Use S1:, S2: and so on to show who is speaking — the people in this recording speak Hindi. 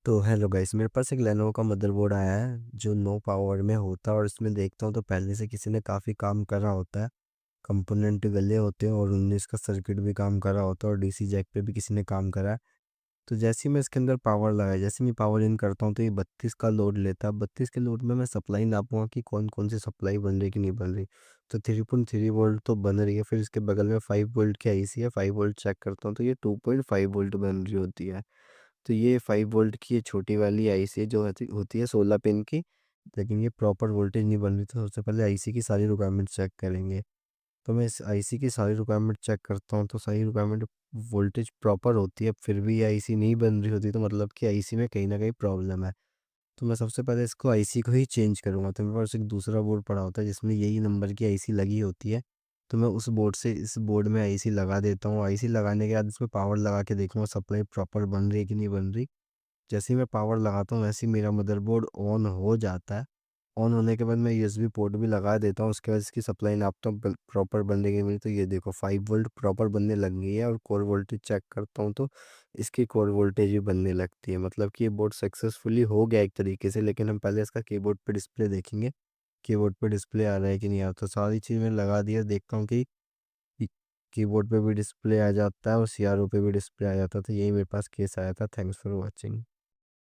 S1: तो हेलो गाइस, मेरे पास एक लेनोवो का मदरबोर्ड आया है जो नो पावर में होता है। और इसमें देखता हूँ तो पहले से किसी ने काफ़ी काम करा होता है। कंपोनेंट गले होते हैं और 19 का सर्किट भी काम करा होता है और डीसी जैक पे भी किसी ने काम करा है। तो जैसे ही मैं इसके अंदर पावर लगाया, जैसे मैं पावर इन करता हूँ तो ये 32 का लोड लेता है। 32 के लोड में मैं सप्लाई नापूंगा कि कौन कौन सी सप्लाई बन रही कि नहीं बन रही। तो 3.3 वोल्ट तो बन रही है। फिर इसके बगल में 5 वोल्ट की आईसी है, 5 वोल्ट चेक करता हूँ तो ये 2.5 वोल्ट बन रही होती है। तो ये 5 वोल्ट की ये छोटी वाली आईसी जो होती है 16 पिन की। लेकिन ये प्रॉपर वोल्टेज नहीं बन रही, तो सबसे पहले आईसी की सारी रिक्वायरमेंट चेक करेंगे। तो मैं इस आईसी की सारी रिक्वायरमेंट चेक करता हूँ तो सारी रिक्वायरमेंट वोल्टेज प्रॉपर होती है, फिर भी ये आईसी नहीं बन रही होती तो मतलब कि आईसी में कहीं ना कहीं प्रॉब्लम है। तो मैं सबसे पहले इसको आईसी को ही चेंज करूँगा। तो मेरे पास एक दूसरा बोर्ड पड़ा होता है जिसमें यही नंबर की आईसी लगी होती है। तो मैं उस बोर्ड से इस बोर्ड में आईसी लगा देता हूँ। आईसी लगाने के बाद इसमें पावर लगा के देखूँगा सप्लाई प्रॉपर बन रही है कि नहीं बन रही। जैसे ही मैं पावर लगाता हूँ वैसे ही मेरा मदरबोर्ड ऑन हो जाता है। ऑन होने के बाद मैं यूएसबी पोर्ट भी लगा देता हूँ। उसके बाद इसकी सप्लाई नापता हूँ प्रॉपर बनने के लिए। तो ये देखो 5 वोल्ट प्रॉपर बनने लग गई है। और कोर वोल्टेज चेक करता हूँ तो इसकी कोर वोल्टेज भी बनने लगती है। मतलब कि ये बोर्ड सक्सेसफुली हो गया एक तरीके से। लेकिन हम पहले इसका कीबोर्ड पे डिस्प्ले देखेंगे, कीबोर्ड पे डिस्प्ले आ रहा है कि नहीं आ रहा। तो सारी चीज़ मैंने लगा दिया, देखता हूँ कि कीबोर्ड पे भी डिस्प्ले आ जाता है और सीआरओ पे भी डिस्प्ले आ जाता है। तो यही मेरे पास केस आया था। Thanks for watching.